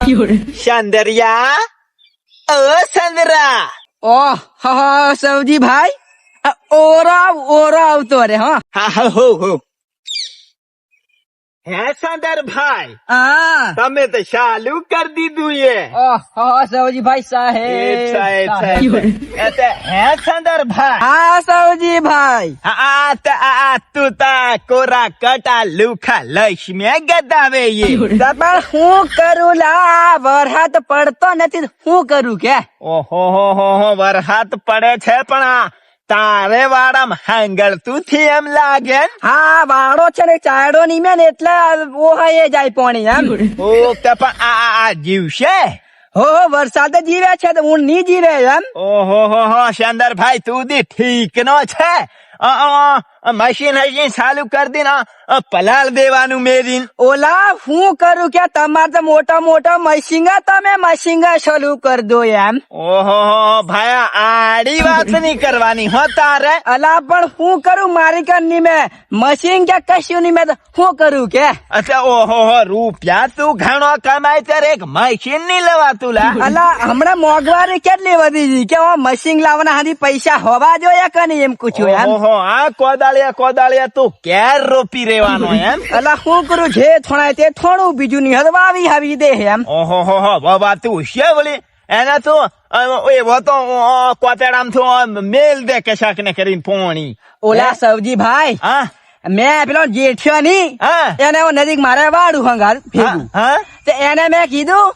સંદરિયા ઓ સંદરા ઓહ હા સવજી ભાઈ ઓરો આવતો રે હા હા હો હે સંદરભાઈ હા તમે તો ચાલુ કરી દીધું એ ઓહ હા સવજી ભાઈ સાહેબ હે સંદરભાઈ હા સવજી ભાઈ તું તા કોરા કટા લુખા લઈશ મેં ગદાવે એ પણ હું કરું લા વરસાદ પડતો નથી હું કરું કે ઓહો હો વરસાદ પડે છે પણ આ તારે વાળામાં હાંગળતું થી એમ લાગે ને? હા વાળો છે ને ચાયડો ની મેં એટલે ઓહાએ જાય પાણી એમ ઓકે પણ આ જીવશે હો વરસાદ જીવે છે તો હું નહીં જીવે એમ ઓહો હો શાનદારભાઈ તું દી ઠીક નો છે મશીન ચાલુ કરી દી પલાળ દેવાનું મેરીન ઓલા હું કરું કે તમારે તો મોટા મશીન તમે મશીન ચાલુ કરી દો એમ ઓહો ભાઈ આડી વાત નહીં કરવાની હો તારે અલા પણ હું કરું મારી કરની મેં મશીન કે કશું નહીં મેં હું કરું કે અચ્છા ઓહો રૂપિયા તું ઘણો કમાય ત્યારે એક મશીન નહીં લેવાતું લા અલા હમણાં મોંઘવારી કેટલી વધી ગઈ કે મશીન લાવવાના હાથી પૈસા હોવા જોઈએ કે નહીં એમ પૂછ્યું એમ ઓહો આ કોદાળિયા તું ક્યારે રોપી રેવાનો એમ અલા હું કરું જે થોડાય તે થોડું બીજું નહીં વાવી હાવી દે એમ ઓહો બાબા તું છે બોલી એને તો એવો તો કોતેડામ તો મેલ દે કે શાક ને કરીને પોણી ઓલા સવજી ભાઈ હા મેં પેલો જેઠ્યો ની એને નજીક મારે વાડું હંગાર ભેગું તે એને મેં કીધું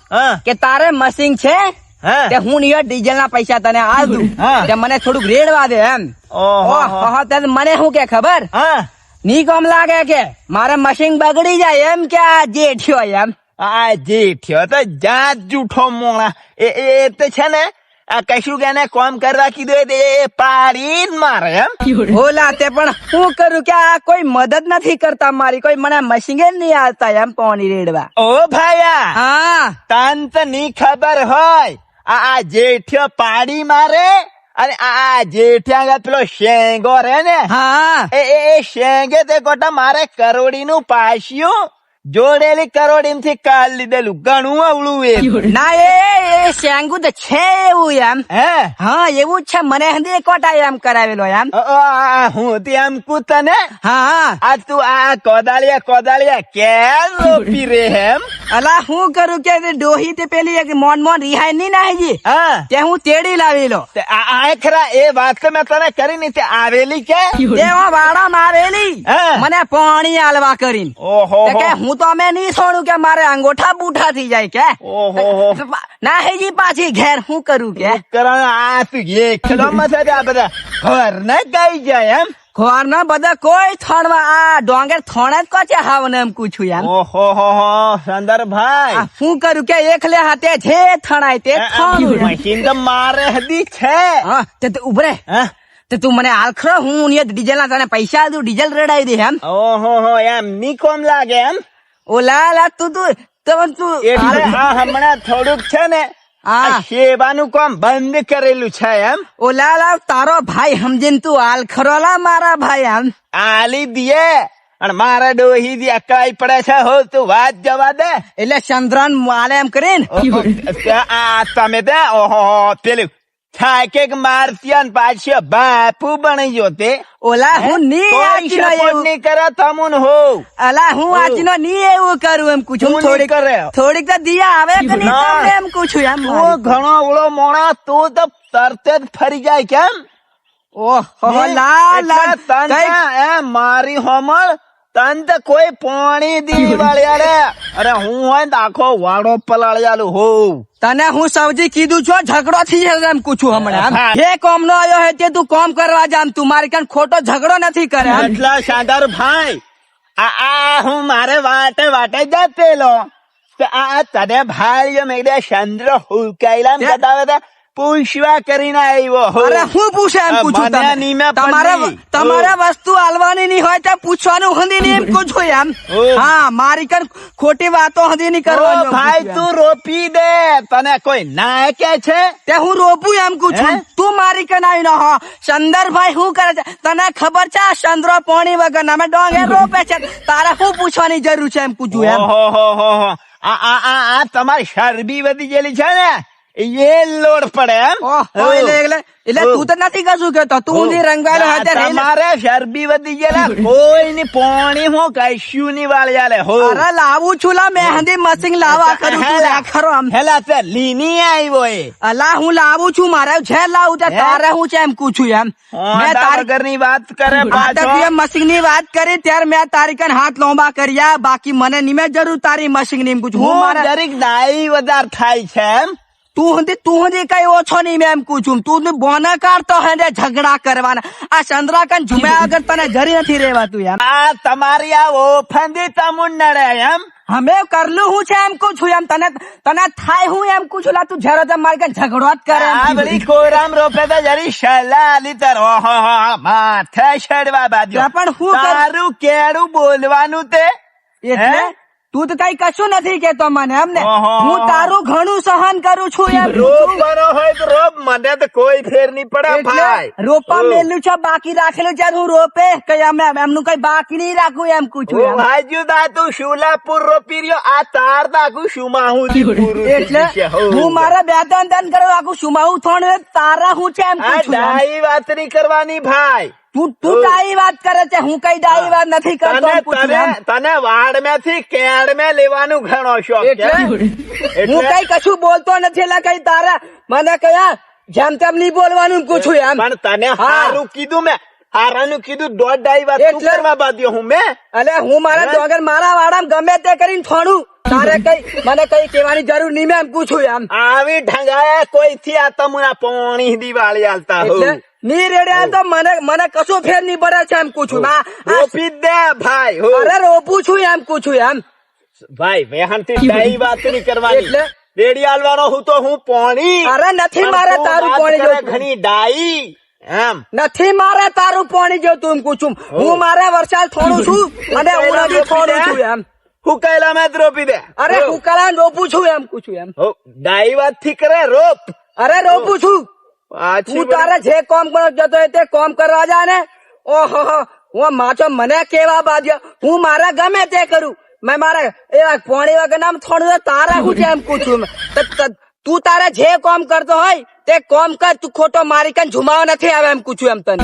કે તારે મશીન છે તે હું નિયર ડીઝલ ના પૈસા તને આલ દઉં તે મને થોડુંક રેડવા દે એમ મને શું કે ખબર ની કોમ લાગે કે મારે મશીન બગડી જાય એમ કે આ જેઠ્યો એમ આ જેઠ્યો તો જાત જૂઠો મોણા એ તો છે ને આ કશું કે કોમ કરવા કીધું એ પાડી મારે એમ ઓલા તે પણ હું કરું કે આ કોઈ મદદ નથી કરતા મારી કોઈ મને મશીન નહીં આવતા એમ પાણી રેડવા ઓ ભાયા હા તન તો ની ખબર હોય આ જેઠ્યો પાડી મારે અને આ જેઠ્યા પેલો શેંગો રે ને હા એ શેંગે તે ગોટા મારે કરોડી નું પાસ્યું જોડેલી કરોડી થી કાલ લીધેલું ઘણું અવળું એ ના એ શેંગુ તો છે એવું એમ હે હા એવું જ છે મને હંધી કોટા એમ કરાવેલો એમ હું એમ કૂતને હા આ તું આ કોદાળિયા કેમ રોપી રે એમ અલા હું કરું કે ડોહી તે પેલી એક મોન રિહાઈ નહીં નાહી હા તે હું તેડી લાવેલો ખરા એ વાત તો મેં તને કરી ની તે આવેલી કે વાડા આવેલી મને પાણી આલવા કરીને ઓહો કે હું તો અમે નહીં છોડું કે મારે અંગોઠા બૂઠા થઈ જાય કે ઓહો નાહીજી પાછી ઘેર હું કરું કે આ તું એકલો મથે આ બધા ઘર ને ગઈ જાય એમ ઘર ના બધા કોઈ થોડવા આ ડોંગર થોડા જ કોચે હાવ ને એમ પૂછું એમ ઓહો સંદરભાઈ હું કરું કે એકલે હાથે જે થણાય તે મશીન તો મારે હદી છે હા તે ઉભરે તો તું મને આલખરો હું ડીઝલ ના તને પૈસા દઉં ડીઝલ રેડાઈ દે એમ ઓહો એમ ની કોમ લાગે એમ ઓલા તું હમણાં થોડુંક છે ને સેવાનું કામ બંધ કરેલું છે એમ ઓલા તારો ભાઈ સમજીને તું આલખરો લા મારા ભાઈ એમ આલી દીએ અને મારા ડોહી દી અકાઈ પડે છે હો તું વાત જવા દે એટલે ચંદ્રન માલે એમ કરીને તમે દે ઓહો પેલું થાકે મારતિયાન પાછો બાપુ બની ગયો તે ઓલા હું ની કરે તમુન હો અલા હું આજનો ની એવું કરું એમ પૂછું થોડીક તો દિયા આવે કે નહીં એમ પૂછું એમ તું ઘણો ઓળો મોણા તું તો તરત જ ફરી જાય કેમ ઓહો લા મારી હોમળ તન તો કોઈ પાણી દી વાળ્યા રે અરે હું હોય ને આખો વાડો પલાળ્યાલું હોઉં તને હું સૌજી કીધું છો ઝઘડો થી એમ પૂછું હમણાં જે કોમ નો આવ્યો હે તે તું કોમ કરવા જામ તું મારી કાન ખોટો ઝઘડો નથી કરે એટલા શાદાર ભાઈ આ હું મારે વાટે જતેલો આ તને ભાઈ મેં ચંદ્ર હુકાયેલા બતાવે હતા પૂછવા કરીને આવ્યો અરે હું પૂછે એમ પૂછું તમારે વસ્તુ આલવાની નહીં હોય તો પૂછવાનું હંધી નહીં એમ પૂછું એમ હા મારી કર ખોટી વાતો હંધી નહીં કરવાની ભાઈ તું રોપી દે તને કોઈ ના કે છે તે હું રોપું એમ પૂછું તું મારી કર આવી ન હો ચંદરભાઈ શું કરે છે તને ખબર છે ચંદ્ર પાણી વગર અમે ડોંગર રોપે છે તારે શું પૂછવાની જરૂર છે એમ પૂછું એમ આ તમારી શરબી વધી ગયેલી છે ને એ લોડ પડે એમ. એટલે તું તો નથી કશું કેતો, તું જે રંગવાયેલો હતો તમારે શરબી વધી ગયેલા કોઈ ની પોણી હું કશું ની વાળી આલે હો. અરે લાવું છું લા મહેંદી મશીન લાવા કરું છું લા ખરો આમ. હેલા તે લીની આવ્યો એ. અલા હું લાવું છું, મારે છે લાવું તે તારે હું છે એમ પૂછું એમ. મેં તારી ની વાત કરે પાછો મશીન ની વાત કરી ત્યારે મેં તારી કન હાથ લોંબા કર્યા, બાકી મને નિમે જરૂર તારી મશીન ની પૂછું. હું મારે દરેક દાઈ વધારે થાય છે એમ. તું કઈ ઓછો નહીં મેં એમ પૂછું. તું બોના કાઢતો હે ઝઘડા કરવાના. આ ચંદ્રાકન ઝુમ્યા આગળ તને જરી નથી રેવાતું એમ. આ તમારી આ ઓફંદી તમુન નડે એમ. અમે કરલું હું છે એમ પૂછું એમ. તને થાય હું એમ પૂછું લા તું જરા મારી કઈ ઝઘડો જ કરે. આ બધી કોરામ રોપે તો જરી સલાહ આલી તાર માથે છડવા બાજુ. પણ હું તારું કેડું બોલવાનું તે એટલે તું તો કઈ કશું નથી કેતો મને એમને. હું તારું ઘણું સહન કરું છું એમ. રોપવાનો હોય તો રોપ, મને તો કોઈ ફેર નહીં પડે ભાઈ. રોપા મેલું છે બાકી રાખેલું છે હું રોપે કઈ એમનું કઈ બાકી નહીં રાખું એમ પૂછું. હાજુ દાતું શુલાપુર રોપી રહ્યો, આ તાર દાખું શુમાહું. એટલે હું મારા બે ત્રણ કરું આખું શુમાહું થોડું તારા હું છે એમ પૂછું. ડાઈ વાત નહીં કરવાની ભાઈ. તું ડાઈ વાત કરે છે, હું કઈ ડાઈ વાત નથી કરતો. તને વાડ માંથી કેડ મેં લેવાનું ઘણો શોખ. હું કઈ કશું બોલતો નથી એટલે કઈ તારા મને કયા જેમ તેમ નહીં બોલવાનું પૂછું એમ. પણ તને હારું કીધું મેં, હારાનું કીધું દોઢ ડાઈ વાત કરવા બાદ્યો હું મેં. એટલે હું મારા ડોગર મારા વાડામાં ગમે તે કરીને થોડું તારે કઈ મને કઈ કેવાની જરૂર નહીં મેં એમ પૂછું એમ. આવી ઢંગાયા કોઈ થી આ તમુના પોણી દિવાળી હાલતા હોય ની રેડ્યા તો મને કશું ફેર નહીં પડે છે એમ પૂછું. રોપી દે ભાઈ. અરે રોપું છું એમ પૂછું એમ. ભાઈ વેહન થી ડાઈ વાત નહીં કરવાની. રેડી હાલવાનો હું તો હું પોણી. અરે નથી મારે તારું પોણી જો ઘણી ડાઈ એમ નથી મારે તારું પોણી જો તું પૂછું. હું મારે વરસાદ થોડું છું અને ઉનાળી થોડું છું એમ. હુકાયેલા મેં રોપી દે. અરે હુકાળા રોપું છું એમ પૂછું એમ. ડાઈ વાત થી કરે રોપ. અરે રોપું છું. તું તારે જે કોમ કરો જતો હોય તે કોમ કરવા જા ને. ઓહો હું માછો મને કેવા બાજ્યો. હું મારા ગમે તે કરું. મેં મારે એ પોણી વગર નામ થોડું તારા હું એમ પૂછું. તું તારે જે કોમ કરતો હોય તે કોમ કર. તું ખોટો મારી કઈ ઝુમાવો નથી આવે એમ પૂછું એમ તને.